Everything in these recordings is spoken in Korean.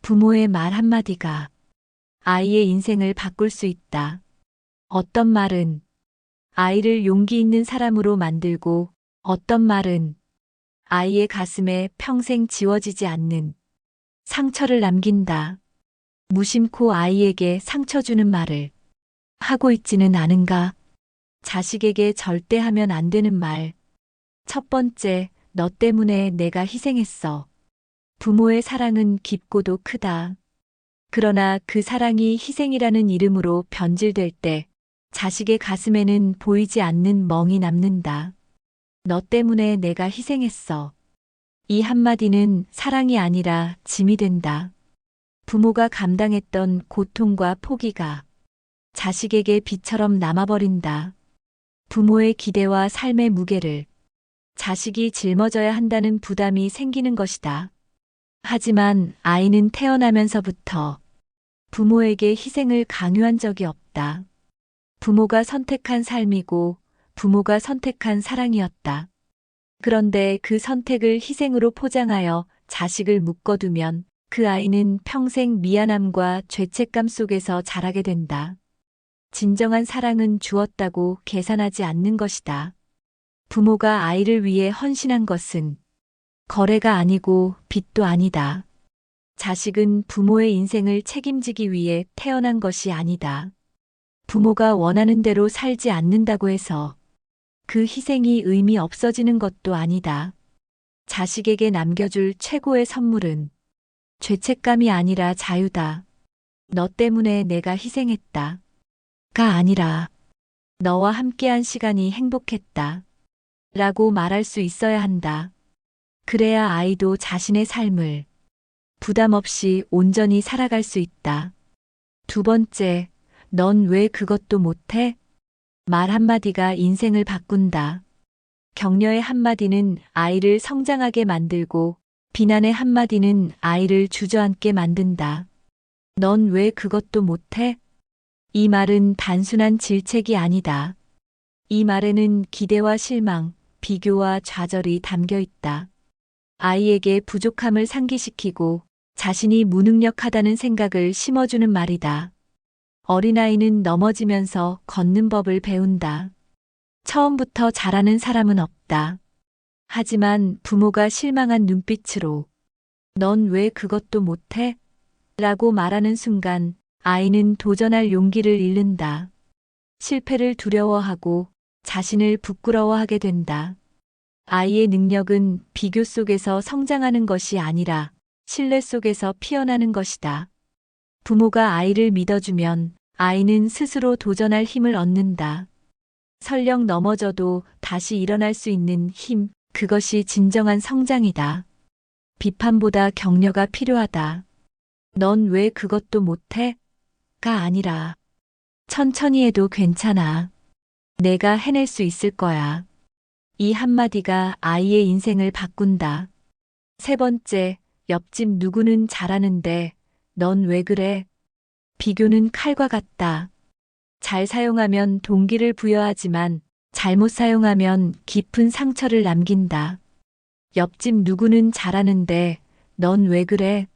부모의 말 한마디가 아이의 인생을 바꿀 수 있다. 어떤 말은 아이를 용기 있는 사람으로 만들고 어떤 말은 아이의 가슴에 평생 지워지지 않는 상처를 남긴다. 무심코 아이에게 상처 주는 말을 하고 있지는 않은가? 자식에게 절대 하면 안 되는 말. 첫 번째, 너 때문에 내가 희생했어. 부모의 사랑은 깊고도 크다. 그러나 그 사랑이 희생이라는 이름으로 변질될 때 자식의 가슴에는 보이지 않는 멍이 남는다. 너 때문에 내가 희생했어. 이 한마디는 사랑이 아니라 짐이 된다. 부모가 감당했던 고통과 포기가 자식에게 비처럼 남아버린다. 부모의 기대와 삶의 무게를 자식이 짊어져야 한다는 부담이 생기는 것이다. 하지만 아이는 태어나면서부터 부모에게 희생을 강요한 적이 없다. 부모가 선택한 삶이고 부모가 선택한 사랑이었다. 그런데 그 선택을 희생으로 포장하여 자식을 묶어두면 그 아이는 평생 미안함과 죄책감 속에서 자라게 된다. 진정한 사랑은 주었다고 계산하지 않는 것이다. 부모가 아이를 위해 헌신한 것은 거래가 아니고 빚도 아니다. 자식은 부모의 인생을 책임지기 위해 태어난 것이 아니다. 부모가 원하는 대로 살지 않는다고 해서 그 희생이 의미 없어지는 것도 아니다. 자식에게 남겨줄 최고의 선물은 죄책감이 아니라 자유다. 너 때문에 내가 희생했다. 가 아니라 너와 함께한 시간이 행복했다. 라고 말할 수 있어야 한다. 그래야 아이도 자신의 삶을 부담 없이 온전히 살아갈 수 있다. 두 번째, 넌 왜 그것도 못해? 말 한마디가 인생을 바꾼다. 격려의 한마디는 아이를 성장하게 만들고 비난의 한마디는 아이를 주저앉게 만든다. 넌 왜 그것도 못해? 이 말은 단순한 질책이 아니다. 이 말에는 기대와 실망, 비교와 좌절이 담겨 있다. 아이에게 부족함을 상기시키고 자신이 무능력하다는 생각을 심어주는 말이다. 어린아이는 넘어지면서 걷는 법을 배운다. 처음부터 잘하는 사람은 없다. 하지만 부모가 실망한 눈빛으로 넌 왜 그것도 못해? 라고 말하는 순간 아이는 도전할 용기를 잃는다. 실패를 두려워하고 자신을 부끄러워하게 된다. 아이의 능력은 비교 속에서 성장하는 것이 아니라 신뢰 속에서 피어나는 것이다. 부모가 아이를 믿어주면 아이는 스스로 도전할 힘을 얻는다. 설령 넘어져도 다시 일어날 수 있는 힘, 그것이 진정한 성장이다. 비판보다 격려가 필요하다. 넌 왜 그것도 못해? 가 아니라 천천히 해도 괜찮아. 내가 해낼 수 있을 거야. 이 한마디가 아이의 인생을 바꾼다. 세 번째, 옆집 누구는 잘하는데 넌 왜 그래? 비교는 칼과 같다. 잘 사용하면 동기를 부여하지만 잘못 사용하면 깊은 상처를 남긴다. 옆집 누구는 잘하는데 넌 왜 그래?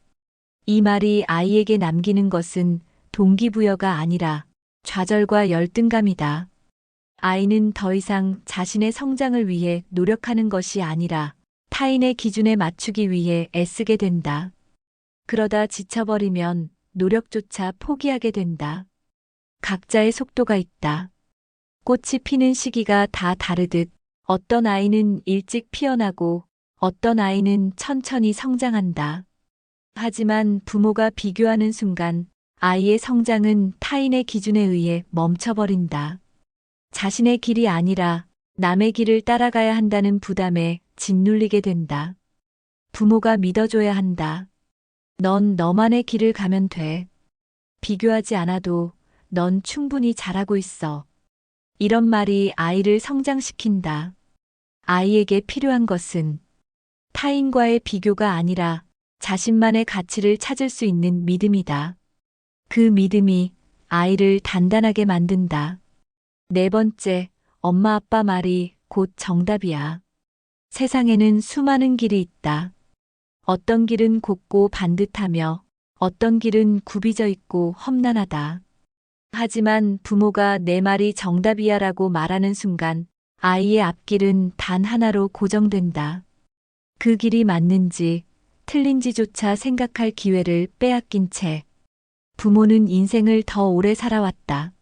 이 말이 아이에게 남기는 것은 동기부여가 아니라 좌절과 열등감이다. 아이는 더 이상 자신의 성장을 위해 노력하는 것이 아니라 타인의 기준에 맞추기 위해 애쓰게 된다. 그러다 지쳐버리면 노력조차 포기하게 된다. 각자의 속도가 있다. 꽃이 피는 시기가 다 다르듯 어떤 아이는 일찍 피어나고 어떤 아이는 천천히 성장한다. 하지만 부모가 비교하는 순간 아이의 성장은 타인의 기준에 의해 멈춰버린다. 자신의 길이 아니라 남의 길을 따라가야 한다는 부담에 짓눌리게 된다. 부모가 믿어줘야 한다. 넌 너만의 길을 가면 돼. 비교하지 않아도 넌 충분히 잘하고 있어. 이런 말이 아이를 성장시킨다. 아이에게 필요한 것은 타인과의 비교가 아니라 자신만의 가치를 찾을 수 있는 믿음이다. 그 믿음이 아이를 단단하게 만든다. 네 번째, 엄마 아빠 말이 곧 정답이야. 세상에는 수많은 길이 있다. 어떤 길은 곱고 반듯하며 어떤 길은 굽이져 있고 험난하다. 하지만 부모가 내 말이 정답이야 라고 말하는 순간 아이의 앞길은 단 하나로 고정된다. 그 길이 맞는지 틀린지조차 생각할 기회를 빼앗긴 채 부모는 인생을 더 오래 살아왔다.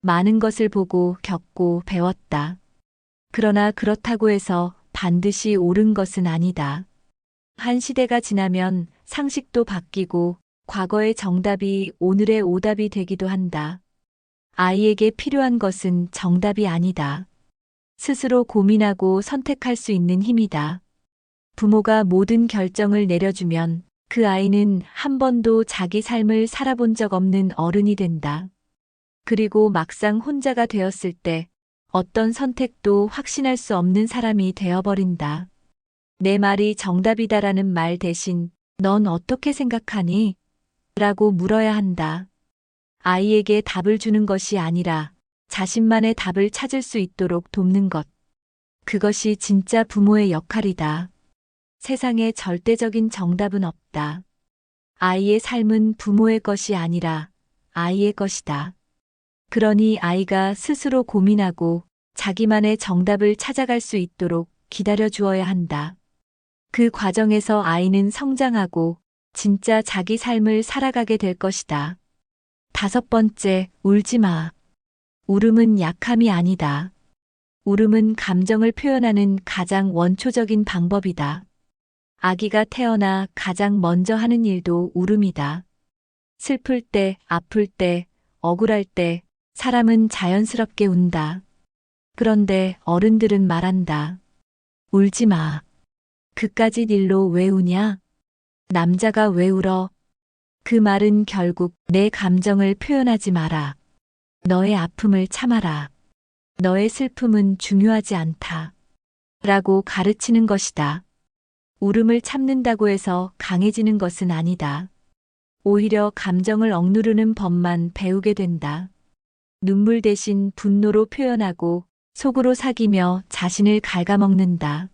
많은 것을 보고 겪고 배웠다. 그러나 그렇다고 해서 반드시 옳은 것은 아니다. 한 시대가 지나면 상식도 바뀌고 과거의 정답이 오늘의 오답이 되기도 한다. 아이에게 필요한 것은 정답이 아니다. 스스로 고민하고 선택할 수 있는 힘이다. 부모가 모든 결정을 내려주면 그 아이는 한 번도 자기 삶을 살아본 적 없는 어른이 된다. 그리고 막상 혼자가 되었을 때 어떤 선택도 확신할 수 없는 사람이 되어버린다. 내 말이 정답이다라는 말 대신 넌 어떻게 생각하니? 라고 물어야 한다. 아이에게 답을 주는 것이 아니라 자신만의 답을 찾을 수 있도록 돕는 것. 그것이 진짜 부모의 역할이다. 세상에 절대적인 정답은 없다. 아이의 삶은 부모의 것이 아니라 아이의 것이다. 그러니 아이가 스스로 고민하고 자기만의 정답을 찾아갈 수 있도록 기다려 주어야 한다. 그 과정에서 아이는 성장하고 진짜 자기 삶을 살아가게 될 것이다. 5번째, 울지 마. 울음은 약함이 아니다. 울음은 감정을 표현하는 가장 원초적인 방법이다. 아기가 태어나 가장 먼저 하는 일도 울음이다. 슬플 때, 아플 때, 억울할 때 사람은 자연스럽게 운다. 그런데 어른들은 말한다. 울지 마. 그까짓 일로 왜 우냐? 남자가 왜 울어? 그 말은 결국 내 감정을 표현하지 마라. 너의 아픔을 참아라. 너의 슬픔은 중요하지 않다. 라고 가르치는 것이다. 울음을 참는다고 해서 강해지는 것은 아니다. 오히려 감정을 억누르는 법만 배우게 된다. 눈물 대신 분노로 표현하고 속으로 사귀며 자신을 갉아먹는다.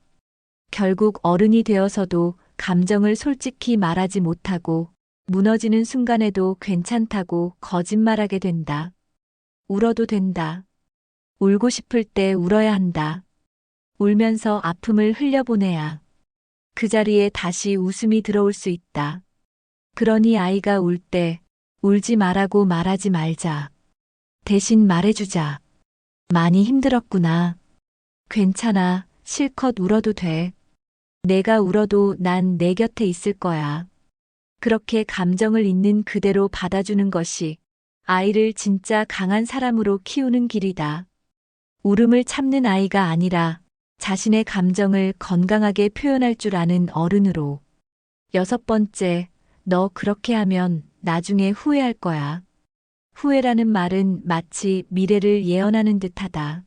결국 어른이 되어서도 감정을 솔직히 말하지 못하고 무너지는 순간에도 괜찮다고 거짓말하게 된다. 울어도 된다. 울고 싶을 때 울어야 한다. 울면서 아픔을 흘려보내야 그 자리에 다시 웃음이 들어올 수 있다. 그러니 아이가 울 때 울지 말라고 말하지 말자. 대신 말해주자. 많이 힘들었구나. 괜찮아. 실컷 울어도 돼. 내가 울어도 난 내 곁에 있을 거야. 그렇게 감정을 있는 그대로 받아주는 것이 아이를 진짜 강한 사람으로 키우는 길이다. 울음을 참는 아이가 아니라 자신의 감정을 건강하게 표현할 줄 아는 어른으로. 6번째, 너 그렇게 하면 나중에 후회할 거야. 후회라는 말은 마치 미래를 예언하는 듯하다.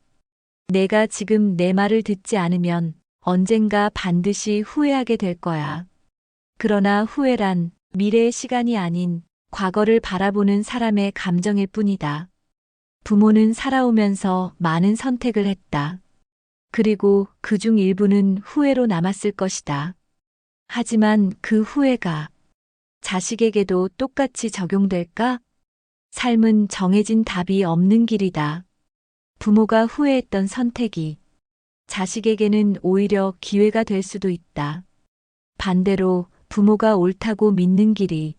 내가 지금 내 말을 듣지 않으면 언젠가 반드시 후회하게 될 거야. 그러나 후회란 미래의 시간이 아닌 과거를 바라보는 사람의 감정일 뿐이다. 부모는 살아오면서 많은 선택을 했다. 그리고 그중 일부는 후회로 남았을 것이다. 하지만 그 후회가 자식에게도 똑같이 적용될까? 삶은 정해진 답이 없는 길이다. 부모가 후회했던 선택이 자식에게는 오히려 기회가 될 수도 있다. 반대로 부모가 옳다고 믿는 길이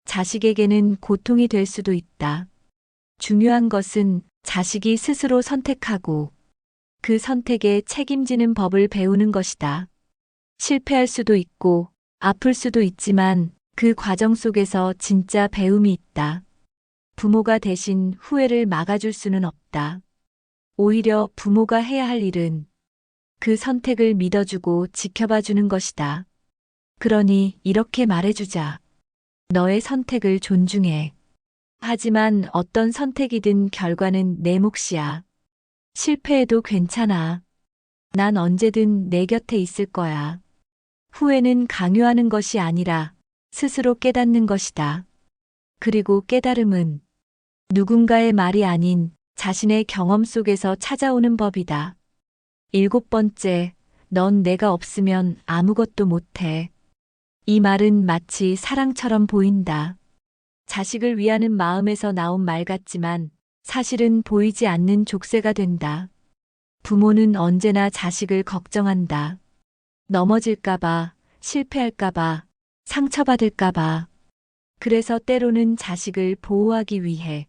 자식에게는 고통이 될 수도 있다. 중요한 것은 자식이 스스로 선택하고 그 선택에 책임지는 법을 배우는 것이다. 실패할 수도 있고 아플 수도 있지만 그 과정 속에서 진짜 배움이 있다. 부모가 대신 후회를 막아줄 수는 없다. 오히려 부모가 해야 할 일은 그 선택을 믿어주고 지켜봐주는 것이다. 그러니 이렇게 말해주자. 너의 선택을 존중해. 하지만 어떤 선택이든 결과는 내 몫이야. 실패해도 괜찮아. 난 언제든 내 곁에 있을 거야. 후회는 강요하는 것이 아니라 스스로 깨닫는 것이다. 그리고 깨달음은 누군가의 말이 아닌 자신의 경험 속에서 찾아오는 법이다. 7번째, 넌 내가 없으면 아무것도 못해. 이 말은 마치 사랑처럼 보인다. 자식을 위하는 마음에서 나온 말 같지만 사실은 보이지 않는 족쇄가 된다. 부모는 언제나 자식을 걱정한다. 넘어질까봐, 실패할까봐, 상처받을까봐. 그래서 때로는 자식을 보호하기 위해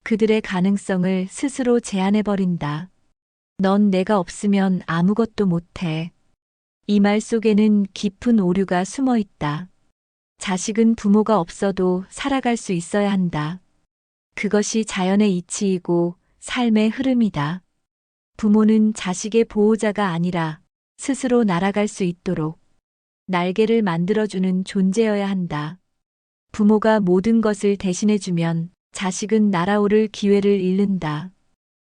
그들의 가능성을 스스로 제한해버린다. 넌 내가 없으면 아무것도 못해. 이 말 속에는 깊은 오류가 숨어 있다. 자식은 부모가 없어도 살아갈 수 있어야 한다. 그것이 자연의 이치이고 삶의 흐름이다. 부모는 자식의 보호자가 아니라 스스로 날아갈 수 있도록 날개를 만들어주는 존재여야 한다. 부모가 모든 것을 대신해주면 자식은 날아오를 기회를 잃는다.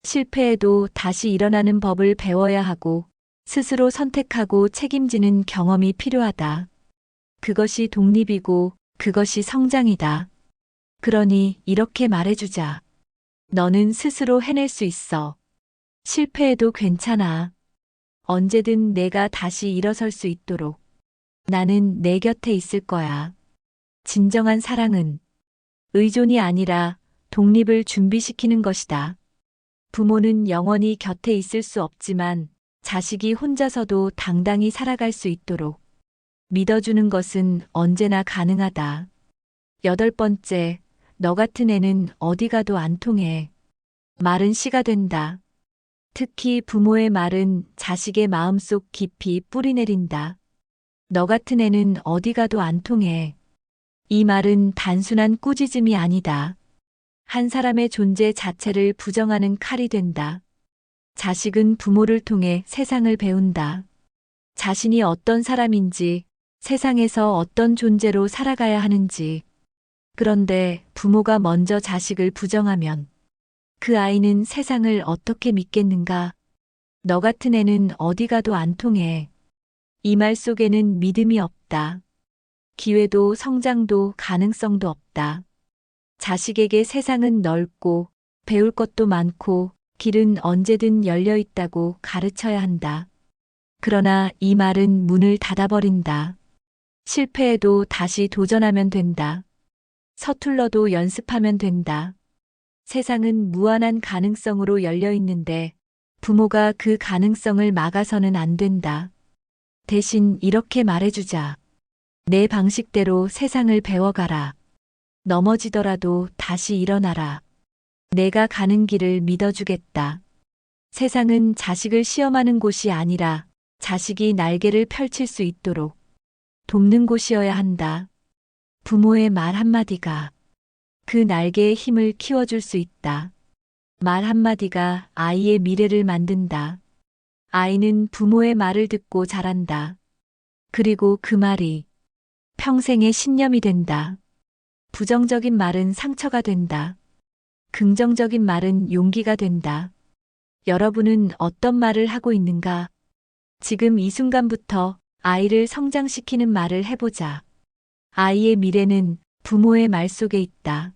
실패해도 다시 일어나는 법을 배워야 하고 스스로 선택하고 책임지는 경험이 필요하다. 그것이 독립이고 그것이 성장이다. 그러니 이렇게 말해주자. 너는 스스로 해낼 수 있어. 실패해도 괜찮아. 언제든 내가 다시 일어설 수 있도록 나는 내 곁에 있을 거야. 진정한 사랑은 의존이 아니라 독립을 준비시키는 것이다. 부모는 영원히 곁에 있을 수 없지만 자식이 혼자서도 당당히 살아갈 수 있도록 믿어주는 것은 언제나 가능하다. 8번째, 너 같은 애는 어디 가도 안 통해. 말은 씨가 된다. 특히 부모의 말은 자식의 마음속 깊이 뿌리내린다. 너 같은 애는 어디 가도 안 통해. 이 말은 단순한 꾸짖음이 아니다. 한 사람의 존재 자체를 부정하는 칼이 된다. 자식은 부모를 통해 세상을 배운다. 자신이 어떤 사람인지, 세상에서 어떤 존재로 살아가야 하는지. 그런데 부모가 먼저 자식을 부정하면 그 아이는 세상을 어떻게 믿겠는가? 너 같은 애는 어디 가도 안 통해. 이 말 속에는 믿음이 없다. 기회도 성장도 가능성도 없다. 자식에게 세상은 넓고 배울 것도 많고 길은 언제든 열려 있다고 가르쳐야 한다. 그러나 이 말은 문을 닫아버린다. 실패해도 다시 도전하면 된다. 서툴러도 연습하면 된다. 세상은 무한한 가능성으로 열려 있는데 부모가 그 가능성을 막아서는 안 된다. 대신 이렇게 말해주자. 내 방식대로 세상을 배워가라. 넘어지더라도 다시 일어나라. 내가 가는 길을 믿어주겠다. 세상은 자식을 시험하는 곳이 아니라 자식이 날개를 펼칠 수 있도록 돕는 곳이어야 한다. 부모의 말 한마디가 그 날개의 힘을 키워줄 수 있다. 말 한마디가 아이의 미래를 만든다. 아이는 부모의 말을 듣고 자란다. 그리고 그 말이 평생의 신념이 된다. 부정적인 말은 상처가 된다. 긍정적인 말은 용기가 된다. 여러분은 어떤 말을 하고 있는가? 지금 이 순간부터 아이를 성장시키는 말을 해보자. 아이의 미래는 부모의 말 속에 있다.